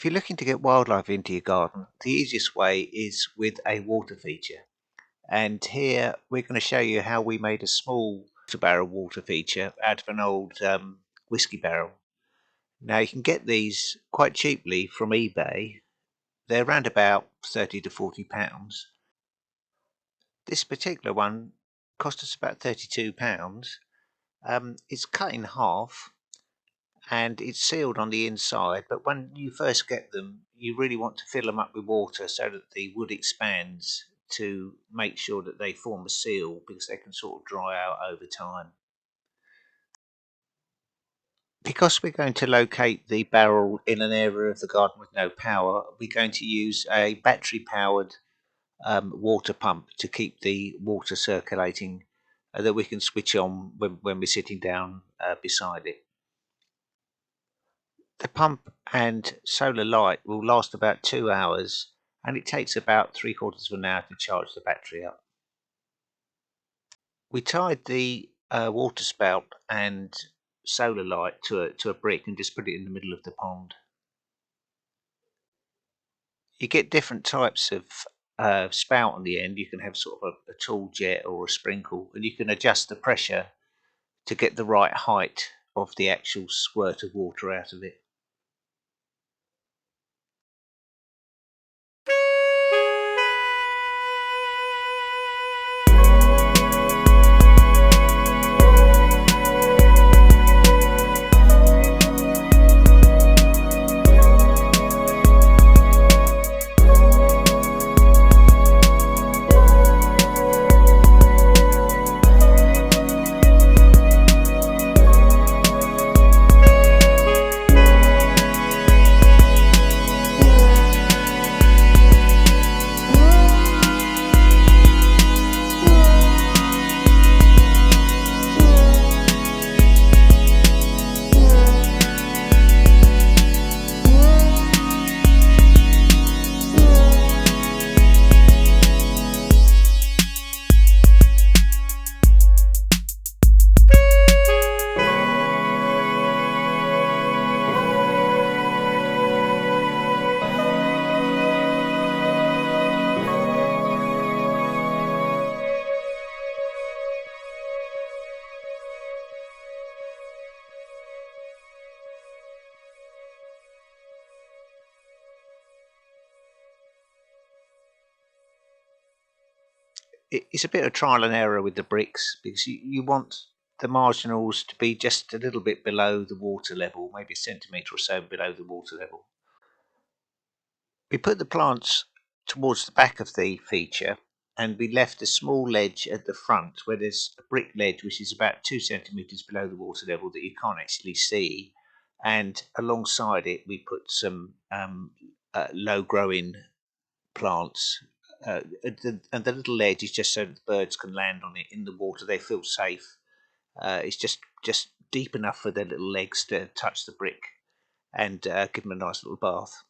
If you're looking to get wildlife into your garden, the easiest way is with a water feature. And here we're going to show you how we made a small barrel water feature out of an old whiskey barrel. Now you can get these quite cheaply from eBay. They're around about 30 to 40 pounds. This particular one cost us about 32 pounds. It's cut in half and it's sealed on the inside, but when you first get them you really want to fill them up with water so that the wood expands to make sure that they form a seal, because they can sort of dry out over time. Because we're going to locate the barrel in an area of the garden with no power, we're going to use a battery powered water pump to keep the water circulating, that we can switch on when we're sitting down beside it. The pump and solar light will last about 2 hours, and it takes about 3/4 of an hour to charge the battery up. We tied the water spout and solar light to a brick and just put it in the middle of the pond. You get different types of spout on the end. You can have sort of a tall jet or a sprinkle, and you can adjust the pressure to get the right height of the actual squirt of water out of it. It's a bit of trial and error with the bricks, because you want the marginals to be just a little bit below the water level, maybe a centimetre or so below the water level. We put the plants towards the back of the feature, and we left a small ledge at the front where there's a brick ledge which is about 2 centimetres below the water level that you can't actually see, and alongside it we put some low growing plants, and the little ledge is just so that the birds can land on it in the water. They feel safe. It's just deep enough for their little legs to touch the brick, and give them a nice little bath.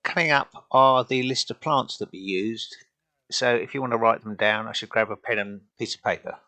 Coming up are the list of plants that we used. So if you want to write them down, I should grab a pen and piece of paper.